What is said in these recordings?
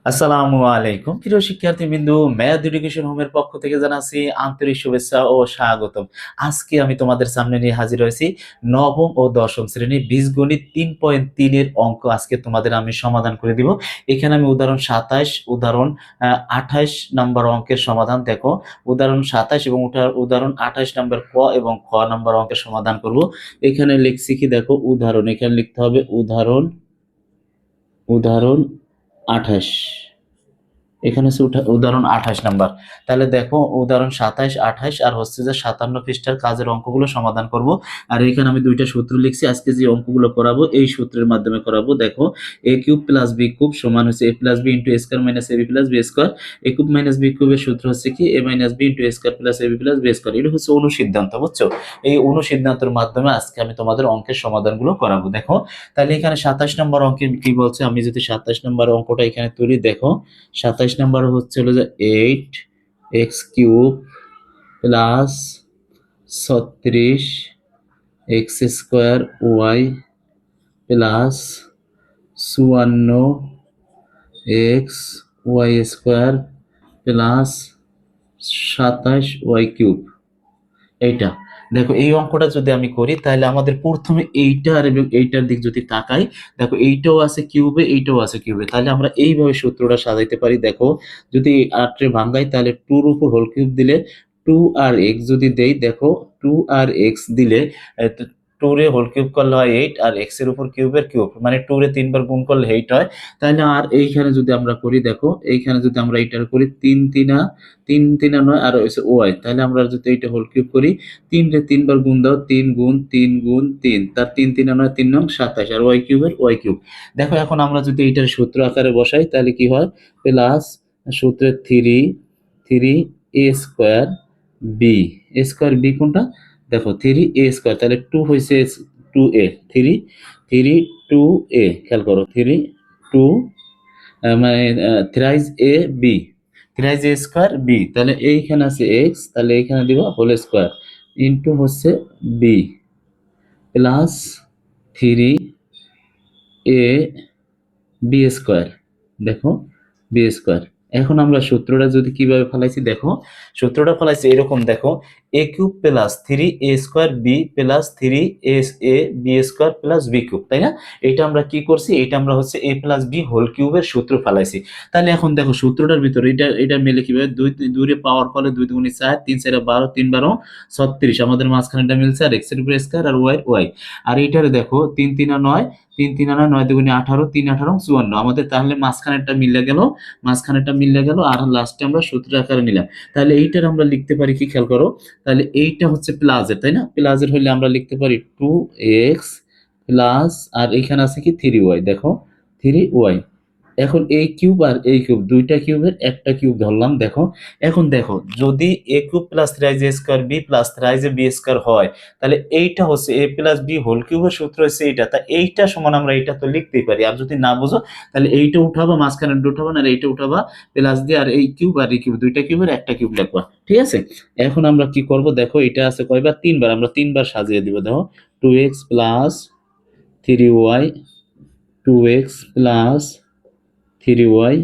আসসালামু আলাইকুম প্রিয় শিক্ষার্থীবৃন্দু, ম্যাথ এডুকেশন হোমের পক্ষ থেকে জানাচ্ছি আন্তরিক শুভেচ্ছা ও স্বাগতম। আজকে আমি তোমাদের সামনে নিয়ে হাজির হয়েছি নবম ও দশম শ্রেণীর বীজগণিত 3.3 এর অঙ্ক। আজকে তোমাদের আমি সমাধান করে দিব। এখানে আমি উদাহরণ 27, উদাহরণ 28 নম্বর অঙ্কের সমাধান দেখো। উদাহরণ 27 এবং উদাহরণ 28 নম্বর ক এবং খ নম্বর অঙ্কের সমাধান করব। এখানে লিখছি কি দেখো, উদাহরণ এখানে লিখতে হবে উদাহরণ উদাহরণ 28। এখানে হচ্ছে উদাহরণ 28 নাম্বার। তাহলে দেখো উদাহরণ 27, 28 আর হচ্ছে যে 57 পৃষ্ঠার কাজের অঙ্কগুলো সমাধান করব। আর এখানে আমি দুইটা সূত্র লিখছি, আজকে যে অঙ্কগুলো করাবো এই সূত্রের মাধ্যমে করাবো। দেখো a cube plus b cube সমান হচ্ছে a plus b into a square minus ab plus b square. a cube minus b কিউবের সূত্র হচ্ছে কি a minus b into a square plus ab plus b square. এটা হচ্ছে অনুসিদ্ধান্ত, বুঝছো? এই অনুসিদ্ধান্তের মাধ্যমে আজকে আমি তোমাদের অঙ্কের সমাধানগুলো করাবো। দেখো তাহলে এখানে 27 নম্বর অঙ্কে কি বলছে, আমি যদি 27 নম্বর অঙ্কটা এখানে তুলি, দেখো 27 নম্বর হচ্ছে হলো যে 8x cube plus 36 x square y plus 54 x y square plus 27 y cube. এইটা দেখো, এই অঙ্কটা যদি আমি করি তাহলে আমাদের প্রথমে এইটার এবং এইটার দিক যদি তাকাই, দেখো এইটাও আছে কিউবে, এইটাও আছে কিউবে। তাহলে আমরা এইভাবে সূত্রটা সাজাইতে পারি। দেখো যদি 8 রে ভাঙাই তাহলে 2 এর উপর হোল কিউব দিলে 2 আর এক্স যদি দেই, দেখো 2 আর এক্স দিলে 2 রে হোল কিউব করলে হয় 8, আর এক্স এর উপর কিউবের কিউব মানে 2 রে 3 বার গুণ করলে 8 হয়। তাহলে আর এইখানে যদি আমরা করি, দেখো এইখানে যদি আমরা এইটার করি 3 3 9 আর হচ্ছে ওয়াই, তাহলে আমরা যদি এইটা হোল কিউব করি 3 রে 3 বার গুণ দাও, 3 গুণ 3 গুণ 3, তার 3 3 9 3 9 27 আর ওয়াই কিউবের ওয়াই কিউব। দেখো এখন আমরা যদি এইটার সূত্র আকারে বসাই তাহলে কি হয়, প্লাস সূত্রে 3 a square B. A square B কোনটা, দেখো 3 এ স্কোয়ার, তাহলে 2 হয়েছে 2a, 3 2a, খেয়াল করো 3 2 মানে থ্রাইজ A B, থ্রাইজ A square B. তাহলে এইখানে আছে এক্স, তাহলে এইখানে দিব হোল স্কোয়ার ইন্টু হচ্ছে B plus 3 a b square. দেখো বি স্কোয়ার। এখন আমরা সূত্রটা যদি কিভাবে ফলাইছি, দেখো সূত্রটা ফলাইছি এরকম, দেখো a cube plus 3 a square b plus 3 a b square plus b cube, তাই না? এটা আমরা কি করছি, এটা আমরা হচ্ছে এ প্লাস বি হোল কিউবের সূত্র ফলাইছি। তাহলে এখন দেখো সূত্রটার ভিতরে এটা এটা মিলে কিভাবে, দুই রে পাওয়ার করলে 2 দুগুণে 4, 3 4 12, 3 12 36, আমাদের মাঝখানেটা মিলছে আর এক্স এর উপর স্কয়ার আর ওয়াই ওয়াই। আর এইটারে দেখো 3 3 9, 3 3 9 9 দুগুণে 18, 3 18 54 আমাদের, তাহলে মাঝখানেরটা মিলে গেল আর লাস্টে আমরা সূত্র আকারে নিলাম। তাহলে এইটার আমরা লিখতে পারি কি, খেয়াল করো, তাহলে এইটা হচ্ছে প্লাসের, তাই না? প্লাসের হলে আমরা লিখতে পারি 2x প্লাস আর এখানে আছে কি 3y, দেখো 3y। এখন এই কিউব আর এই কিউব দুইটা কিউবের একটা কিউব ধরলাম। দেখো এখন দেখো যদি এ কিউব প্লাস থ্রাইজ এ স্কোয়ার বি প্লাস থ্রাইজ এ বি স্কোয়ার হয়, তাহলে এইটা হচ্ছে এ প্লাস বি হোল কিউবের সূত্র হচ্ছে এইটা। তা এইটা সমান আমরা এইটা তো লিখতেই পারি। আর যদি না বুঝো তাহলে এইটা উঠাবা, মাঝখানে উঠাবা না, আর এইটা উঠাবা প্লাস দিয়ে, আর এই কিউব আর এই কিউব দুইটা কিউবের একটা কিউব লিখবা, ঠিক আছে? এখন আমরা কি করব, দেখো এটা আছে কয়বার, 3 বার, আমরা 3 বার সাজিয়ে দিব। দেখো 2x plus 3y, 2x plus 3y,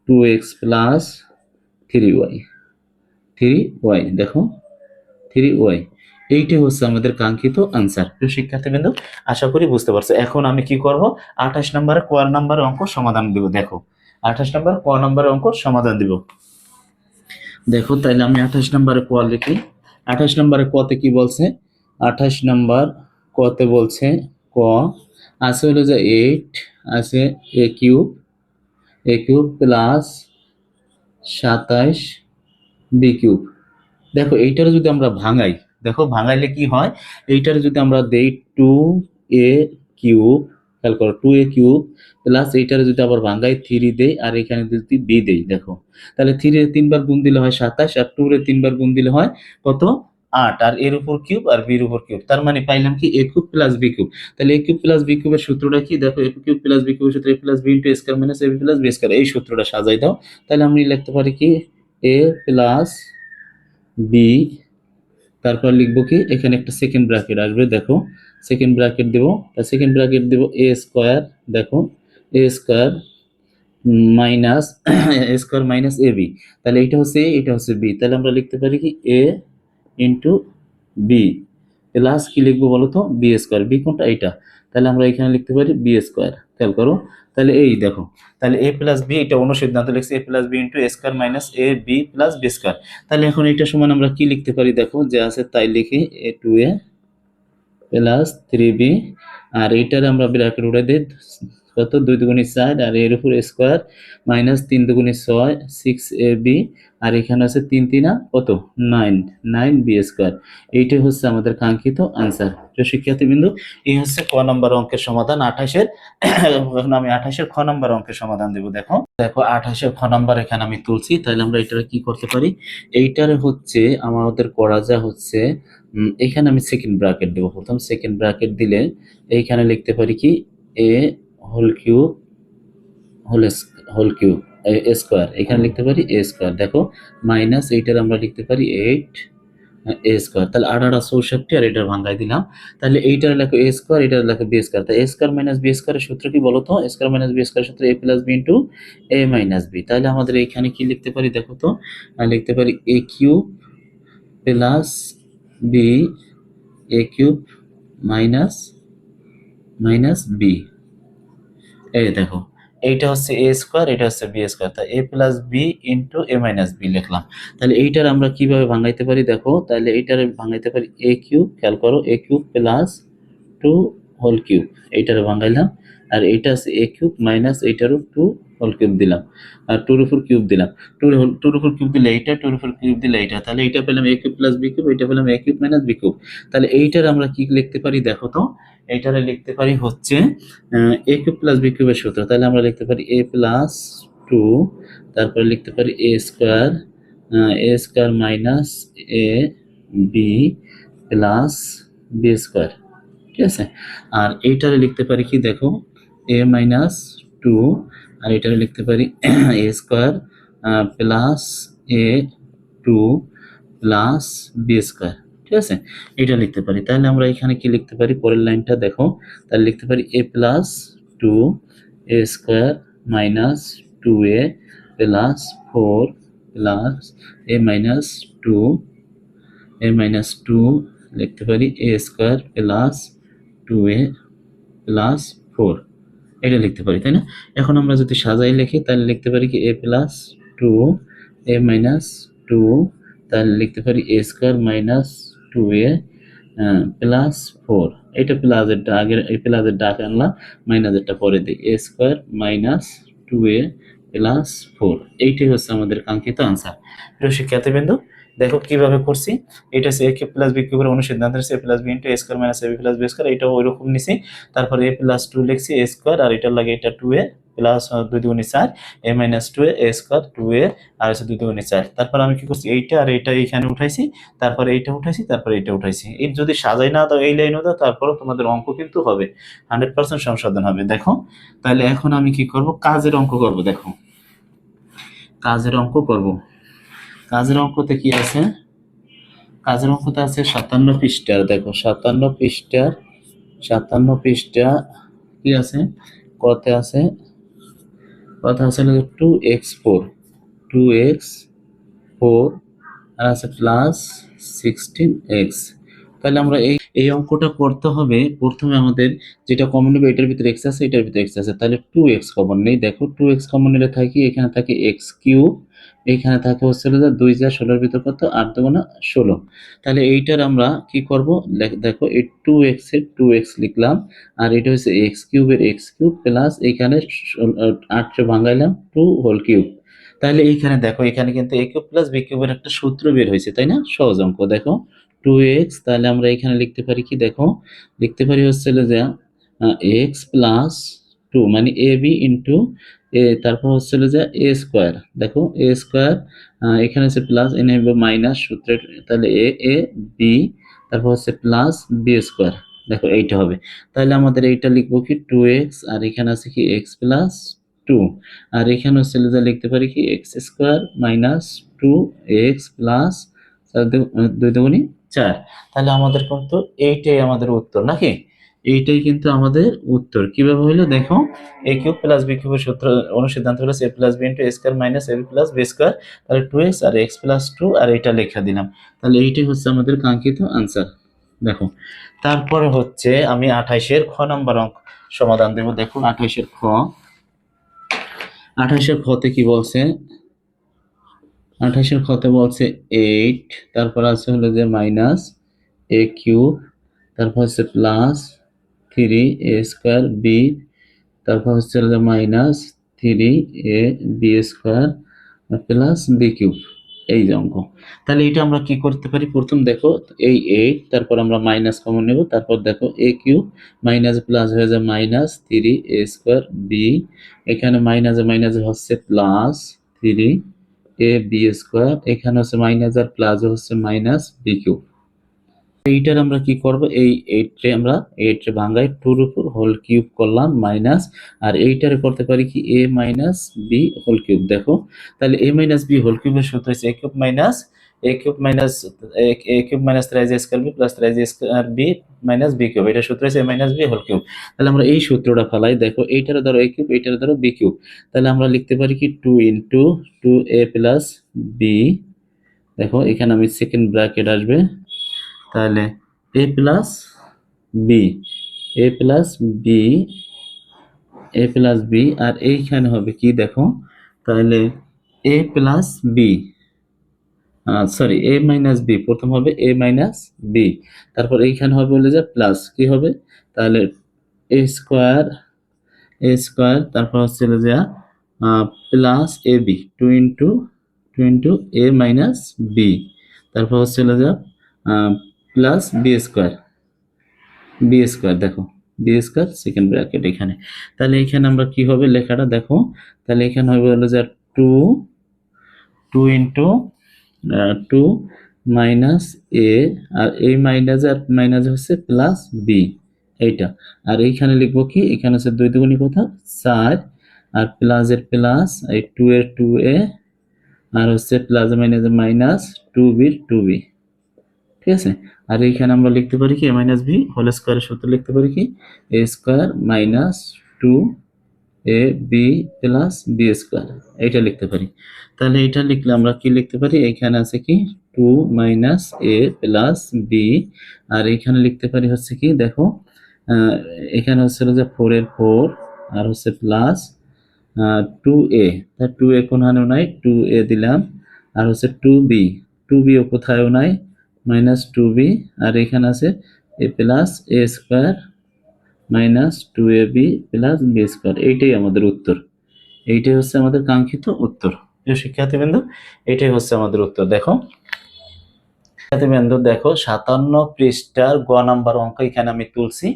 2x plus 3y, 3y, দেখো 3y। এইটাই হচ্ছে আমাদের কাঙ্ক্ষিত আনসার। প্রিয় শিক্ষার্থীবৃন্দ, আশা করি বুঝতে পারছো। এখন আমি কি করব, 28 নম্বরে ক নম্বরের অঙ্ক সমাধান দিব। দেখো 28 নম্বর ক নম্বরের অঙ্ক সমাধান দিব। দেখো তাইলে আমি 28 নম্বরে ক লিখি। 28 নম্বরে কতে কি বলছে, 28 নম্বর কতে বলছে, ক আছে হলো যে 8 আছে এ কিউব প্লাস 27 বি কিউব। দেখো এইটার যদি আমরা ভাঙাই, দেখো ভাঙাইলে কি হয়, এইটার যদি আমরা দেই 2a কিউব, খেয়াল করো 2a কিউব প্লাস এইটার যদি আবার ভাঙাই 3 দেই আর এখানে যদি বি দেই, দেখো তাহলে 3 এর 3 বার গুণ দিলে হয় 27 আর 2 এর 3 বার গুণ দিলে হয় কত, 8, আর এর উপর কিউব আর বির উপর কিউব, তার মানে পাইলাম কি এ কিউব প্লাস বি কিউব। তাহলে এ কিউব প্লাস বি কিউবের সূত্রটা কি, দেখো এ কিউব প্লাস বি কিউবের সূত্র a plus b into square minus a b plus b square. এই সূত্রটা সাজাই দাও, তাহলে আমি লিখতে পারি কি এ প্লাস বি, তারপর লিখবো কি এখানে একটা সেকেন্ড ব্র্যাকেট আসবে, দেখো সেকেন্ড ব্র্যাকেট দেবো, সেকেন্ড ব্র্যাকেট দেবো এ স্কোয়ার, দেখো এ square minus a square minus a B, তাহলে এটা হচ্ছে এ, এটা হচ্ছে বি, তাহলে আমরা লিখতে পারি কি এ ইন্টু বি প্লাস কি লিখবো বলো তো বি স্কোয়ার, বি কোনটা এটা, তাহলে আমরা এখানে লিখতে পারি বি স্কোয়ার। খেয়াল করো, তাহলে এই দেখো, তাহলে এ প্লাস বি, এটা অনুসিদ্ধান্ত লিখছি এ plus b into A square minus a b plus b square. তাহলে এখন এটা সমান আমরা কি লিখতে পারি দেখো, যে আছে তাই লিখি এ টু এ প্লাস থ্রি বি, আর এইটার আমরা ব্র্যাকেট উঠে দিই, কত 2 × 4, আর এর উপর স্কোয়ার মাইনাস 3 × 6 6ab, আর এখানে আছে 3 × 3 কত 9 9b স্কোয়ার। এইটাই হচ্ছে আমাদের কাঙ্ক্ষিত আনসার। তো শিক্ষার্থীবৃন্দু, এই হচ্ছে ক নম্বর অঙ্কের সমাধান 28-এর। এখন আমি 28-এর খ নম্বর অঙ্কের সমাধান দেব। দেখো দেখো 28-এর খ নম্বর এখানে আমি তুলছি, তাহলে আমরা এটার কি করতে পারি, এইটার হচ্ছে আমাদের করা যা হচ্ছে, এখানে আমি সেকেন্ড ব্র্যাকেট দেবো। প্রথম সেকেন্ড ব্র্যাকেট দিলে এইখানে লিখতে পারি কি a whole cube whole whole cube a square, এখানে লিখতে পারি এ স্কোয়ার। দেখো মাইনাস এইটার আমরা লিখতে পারি 8 এ স্কোয়ার, তাহলে 8 আর এটার ভাঙ্গাই দিলাম, তাহলে এইটার লেখো এ স্কোয়ার, এটার লেখো বি স্কোয়ার। তাই এ স্কোয়ার মাইনাস বি স্কোয়ারের সূত্র কি বলতো, এ স্কোয়ার মাইনাস বি স্কোয়ারের সূত্র a plus b into a minus B. তাহলে আমাদের এইখানে কি লিখতে পারি দেখো তো, লিখতে পারি এ cube plus B A cube minus minus B. এই দেখো এইটা হচ্ছে এ স্কোয়ার, এটা হচ্ছে বি স্কোয়ার, তাই এ plus b into a minus B লিখলাম। তাহলে এইটার আমরা কিভাবে ভাঙাইতে পারি দেখো, তাহলে এইটার ভাঙাইতে পারি এ কিউব, খেয়াল করো এ কিউব প্লাস 2 হোল কিউব, এইটার ভাঙাইলাম, আর এইটা আছে এ কিউব মাইনাস এইটারও 2 হোল কিউব দিলাম, আর টুর উপর কিউব দিলাম, টুর উপর কিউব দিলে এইটা, টুর উপর কিউব দিলে এইটা, তাহলে এইটা পেলাম এ কিউব প্লাস বি কিউব, এইটা পেলাম এ কিউব মাইনাস বি কিউব। তাহলে এইটার আমরা কি লিখতে পারি দেখো তো, এইটারে লিখতে পারি হচ্ছে এ কিউব প্লাস বি কিউবের সূত্র, তাহলে আমরা লিখতে পারি এ প্লাস 2, তারপরে লিখতে পারি এ square minus a b plus b square, ঠিক আছে। আর এইটারে লিখতে পারি কি দেখো এ মাইনাস 2, আর এটারে লিখতে পারি এ স্কোয়ার প্লাস এ 2 প্লাস বি স্কোয়ার, ঠিক আছে, এটা লিখতে পারি। তাহলে আমরা এখানে কি লিখতে পারি, পরের লাইনটা দেখো, তাহলে লিখতে পারি a plus 2 a square minus 2a plus 4 plus a minus 2 লিখতে পারি এ স্কোয়ার প্লাস 2a প্লাস 4, এটা লিখতে পারি, তাই না। এখন আমরা যদি সাজাই লিখি তাহলে লিখতে পারি কি এ প্লাস 2 এ মাইনাস 2, তাহলে লিখতে পারি এ স্কোয়ার মাইনাস 2a প্লাস 4, এটা প্লাসেরটা আগে, এই প্লাসের ডাক আনলাম, মাইনাসেরটা পরে দিই, এ স্কোয়ার মাইনাস 2a প্লাস 4, এইটাই হচ্ছে আমাদের কাঙ্ক্ষিত আনসার। প্রিয় শিক্ষার্থীবৃন্দ, দেখো কিভাবে করছি, এটা হচ্ছে এ কিউব প্লাস বি কিউবের অনুসিদ্ধান্ত হচ্ছে এ plus b into A square minus a b plus b square, এটাও ওইরকম নিছি, তারপরে এ প্লাস 2 লিখছি এ স্কোয়ার, আর এটার লাগে এটা 2a প্লাস 2 × 4 এ মাইনাস 2a এ স্কোয়ার 2a, আর হচ্ছে 2 × 4, তারপর আমি কি করছি এইটা আর এইটা এইখানে উঠাইছি, তারপরে এইটা উঠাইছি, তারপরে এইটা উঠাইছি। এই যদি সাজাই না দাও এই লাইনও দাও, তারপরেও তোমাদের অঙ্ক কিন্তু হবে 100% সংশোধন হবে। দেখো তাহলে এখন আমি কি করব, কাজের অঙ্ক করব। দেখো কাজের অঙ্ক করব, কাজের অঙ্কতে কি আছে, কাজের অঙ্কতে আছে 57 পৃষ্ঠার। দেখো 57 পৃষ্ঠা কি আছে, কতে আছে, কথা আছে 2x4 আর আছে প্লাস 16x। তাহলে আমরা এই এই অঙ্কটা করতে হবে, প্রথমে আমাদের যেটা কমন নেবে এটার ভিতরে x আছে, এটার ভিতরে x আছে, তাহলে 2x কমন নেই। দেখো 2x কমন নিলে থাকে এখানে থাকে x কিউব, এখানে থাকে হচ্ছে 2 যা 16 ভিতর কত 8 দুগুণা 16, তাহলে এইটার আমরা কি করব, দেখো এই 2x এর 2x লিখলাম, আর এটা হচ্ছে x কিউবের x কিউব প্লাস এখানে 8 কে ভাঙাইলাম 2 হোল কিউব। তাহলে এইখানে দেখো এখানে কিন্তু এ কিউব প্লাস বি কিউবের একটা সূত্র বের হয়েছে, তাই না, সহজ অঙ্ক। দেখো 2x, তাহলে আমরা এখানে লিখতে পারি কি দেখো, লিখতে পারি হচ্ছে যে x প্লাস 2 মানে এ বি ইন্টু এ, তারপর হচ্ছে যে এ স্কোয়ার, দেখো এ স্কোয়ার এখানে হচ্ছে প্লাস এনে মাইনাস সূত্রের, তাহলে এ এ বি, তারপর হচ্ছে প্লাস বি স্কোয়ার, দেখো এইটা হবে। তাহলে আমাদের এইটা লিখবো কি 2x, আর এখানে আছে কি x প্লাস 2, আর এখানে হচ্ছে যে লিখতে পারি কি x square minus 2x plus 2 × 4। তাহলে আমাদের কিন্তু এইটাই আমাদের উত্তর নাকি, এইটাই কিন্তু আমাদের উত্তর। কিভাবে হইলো দেখো, এ কিউব প্লাস বি কিউবের সূত্র অনুসিদ্ধান্ত হলো এ plus b into A square minus a b plus b square, তাহলে 2x আর x প্লাস 2 আর এটা লেখা দিলাম। তাহলে এইটাই হচ্ছে আমাদের কাঙ্ক্ষিত আনসার। দেখো তারপরে হচ্ছে আমি 28-এর খ নাম্বার অঙ্ক সমাধান দেব। দেখো 28-এর খ, 28-এর খতে কি বলছে, 28-এর খতে বলছে 8, তারপর আছে হলো যে মাইনাস এ কিউব, তারপর হচ্ছে প্লাস 3 এ স্কোয়ার বি, তারপর হচ্ছে হলো যে minus 3 a b square plus b cube, এই যে অঙ্ক। তাহলে এটা আমরা কি করতে পারি, প্রথম দেখো এই 8, তারপর আমরা মাইনাস কমন নেব, তারপর দেখো এ কিউব মাইনাস প্লাস হয়ে যায় মাইনাস 3 এ স্কোয়ার বি, এখানে মাইনাসে মাইনাসে হচ্ছে প্লাস 3 এ বি স্কোয়ার, এখানে হচ্ছে মাইনাস আর প্লাস হচ্ছে মাইনাস বি কিউব। এইটার আমরা কি করব, এই 8 রে আমরা 8 রে ভাঙাই 2 এর উপর হোল কিউব করলাম মাইনাস, আর এইটারে করতে পারি কি a minus b whole cube. দেখো তাহলে a মাইনাস বি হোল কিউবের সূত্র হচ্ছে a cube minus a cube minus 3 square b plus 3 square b minus b cube, এটা সূত্র হচ্ছে a minus b whole cube. তাহলে আমরা এই সূত্রটা ফেলাই, দেখো এইটারে ধরো a কিউব, এইটারে ধরো বি কিউব, তাহলে আমরা লিখতে পারি কি 2 ইনটু 2a প্লাস বি, দেখো এখানে আমি সেকেন্ড ব্র্যাকেট আসবে, তাহলে এ প্লাস বি, এ প্লাস বি, এ প্লাস বি, আর এইখানে হবে কি দেখো, তাহলে এ প্লাস বি, সরি এ মাইনাস বি, প্রথম হবে এ মাইনাস বি, তারপর এইখানে হবে বলে যে প্লাস কি হবে, তাহলে এ স্কোয়ার, এ স্কোয়ার, তারপর হচ্ছে যে plus a b, two into a minus b, তারপর হচ্ছে যে plus b square, b square, দেখো বি স্কোয়ার সেকেন্ড ব্র্যাকেট এখানে। তাহলে এখানে আমরা কি হবে লেখাটা দেখো, তাহলে এখানে হবে হলো যে টু, টু ইন্টু 2 মাইনাস এ, আর এই মাইনাস আর মাইনাস হচ্ছে প্লাস বি, এইটা। আর এইখানে লিখবো কি, এখানে হচ্ছে 2 দুগুণী কথা 4, আর প্লাস এর প্লাস, এই 2 এর 2a, আর হচ্ছে plus minus minus 2b 2b, ঠিক আছে। আর এইখানে আমরা লিখতে পারি কি এ মাইনাস বি হোল স্কোয়ারের সূত্র লিখতে পারি কি এ স্কোয়ার মাইনাস 2 এ বি প্লাস বি স্কোয়ার, এইটা লিখতে পারি। তাহলে এটা লিখলে আমরা কি লিখতে পারি, এখানে আছে কি 2 মাইনাস এ প্লাস বি, আর এখানে লিখতে পারি হচ্ছে কি দেখো, এখানে হচ্ছে যে 4 এর 4, আর হচ্ছে প্লাস 2a, তা 2a কোনখানেও নাই, 2a দিলাম, আর হচ্ছে 2b ও কোথায়ও নাই, মাইনাস 2b, আর এখানে আছে a plus a square minus 2ab plus b square, এইটাই আমাদের উত্তর। এইটাই হচ্ছে আমাদের কাঙ্ক্ষিত উত্তর। প্রিয় শিক্ষার্থীবৃন্দ, এইটাই হচ্ছে আমাদের উত্তর। দেখো শিক্ষার্থীবৃন্দ, দেখো 57 পৃষ্ঠার গ নাম্বার অঙ্ক এখানে আমি তুলছি।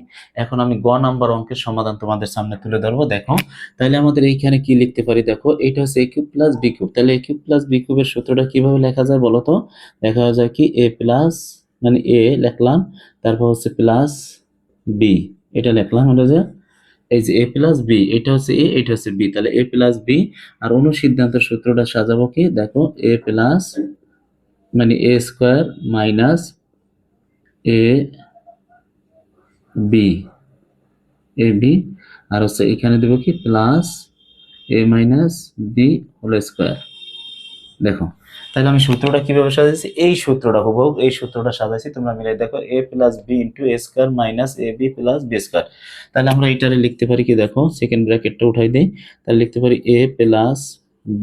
এখন আমি গ নাম্বার অঙ্কের সমাধান তোমাদের সামনে তুলে ধরবো। দেখো তাহলে আমাদের এইখানে কি লিখতে পারি, দেখো এটা হচ্ছে এ কিউব প্লাস বি কিউব, তাহলে এ কিউব প্লাস বি কিউবের সূত্রটা কিভাবে লেখা যায় বলো তো, লেখা যায় কি এ প্লাস, মানে এ লিখলাম, তারপর হচ্ছে প্লাস বি, এটা লিখলাম হলো যে এই যে এ প্লাস বি, এটা হচ্ছে এ, এটা হচ্ছে বি, তাহলে এ প্লাস বি, আর অনুসিদ্ধান্তের সূত্রটা সাজাবো কি দেখো এ প্লাস মানে এ square minus a B, A B, আর হচ্ছে এখানে দেবো কি plus a minus b whole square. দেখো তাহলে আমি সূত্রটা কিভাবে সাজাইছি, এই সূত্রটা হুবহু এই সূত্রটা সাজাইছি, তোমরা মিলাই দেখো a plus b into A square minus a b plus b square. তাহলে আমরা এইটারে লিখতে পারি কি দেখো, সেকেন্ড ব্র্যাকেটটা উঠাই দিই, তাহলে লিখতে পারি a plus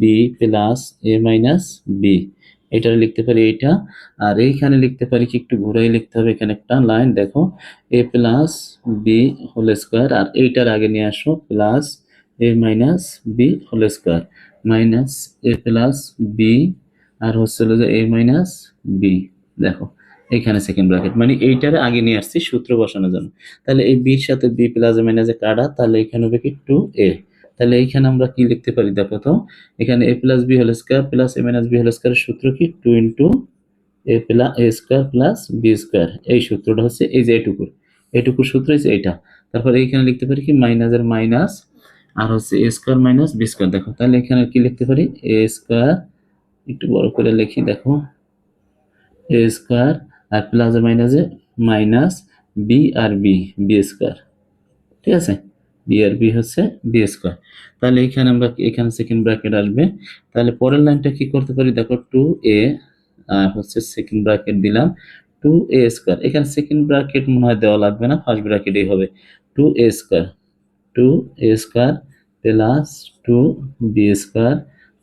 B plus a minus B, এটারে লিখতে পারি এইটা। আর এইখানে লিখতে পারি কি, একটু ঘুরাই লিখতে হবে, এখানে একটা লাইন দেখো a plus b whole square, আর এইটার আগে নিয়ে আসো plus a minus b whole square minus a plus b, আর হচ্ছে যে এ মাইনাস বি। দেখো এখানে সেকেন্ড ব্র্যাকেট, মানে এইটারে আগে নিয়ে আসছি সূত্র বসানোর জন্য। তাহলে এই বির সাথে বি প্লাস এ মাইনাস কাটা, তাহলে এখানে হবে কি 2a। তাহলে এইখানে আমরা কি লিখতে পারি দেখো তো, এখানে a plus b whole square plus a minus b whole স্কোয়ারের সূত্র কি 2 into a plus a square plus b square, এই সূত্রটা হচ্ছে এই যে এইটুকুর সূত্র হচ্ছে এইটা। তারপর এইখানে লিখতে পারি কি মাইনাসের মাইনাস, আর হচ্ছে এ স্কোয়ার মাইনাস বি স্কোয়ার। দেখো তাহলে এখানে কি লিখতে পারি এ স্কোয়ার, একটু বড় করে লিখি দেখো এ স্কোয়ার, আর প্লাস মাইনাসে মাইনাস বি আর বি, বি স্কোয়ার, ঠিক আছে, বি আর বি হচ্ছে বি স্কোয়ার। তাহলে এখানে আমরা এখানে সেকেন্ড ব্র্যাকেট আসবে। তাহলে পরের লাইনটা কি করতে পারি দেখো, টু এ হচ্ছে সেকেন্ড ব্র্যাকেট দিলাম, টু এ স্কোয়ার। এখানে সেকেন্ড ব্র্যাকেট মনে হয় দেওয়া লাগবে না, ফার্স্ট ব্র্যাকেটই হবে। Two a square, two a square plus two b square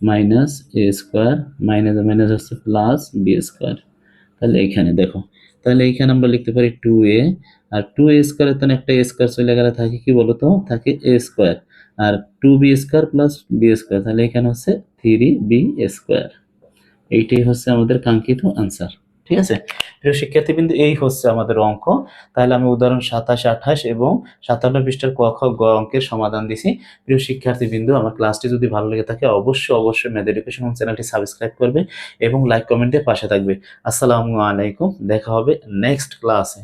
minus a square, minus minus হচ্ছে প্লাস বি স্কোয়ার। তাহলে এখানে দেখো, তাহলে এইখানে আমরা লিখতে পারি টু এ, আর টু এ স্কোয়ারের তো একটা এ স্কোয়ার চলে গেলে থাকে কি বলতো, থাকে এ স্কোয়ার, আর two b square plus b square, তাহলে এখানে হচ্ছে থ্রি বি স্কোয়ার। এইটাই হচ্ছে আমাদের কাঙ্ক্ষিত আনসার। ঠিক আছে প্রিয় শিক্ষার্থীবৃন্দ, এই হচ্ছে আমাদের অঙ্ক। তাহলে আমি উদাহরণ 27, 28 এবং 57 পৃষ্ঠার ক, খ, গ অঙ্কের সমাধান দিছি। প্রিয় শিক্ষার্থীবৃন্দ, আমার ক্লাসটি যদি ভালো লেগে থাকে অবশ্যই ম্যাথ এডুকেশন চ্যানেলটি সাবস্ক্রাইব করবে এবং লাইক কমেন্টে পাশে থাকবে। আসসালামু আলাইকুম, দেখা হবে নেক্সট ক্লাসে।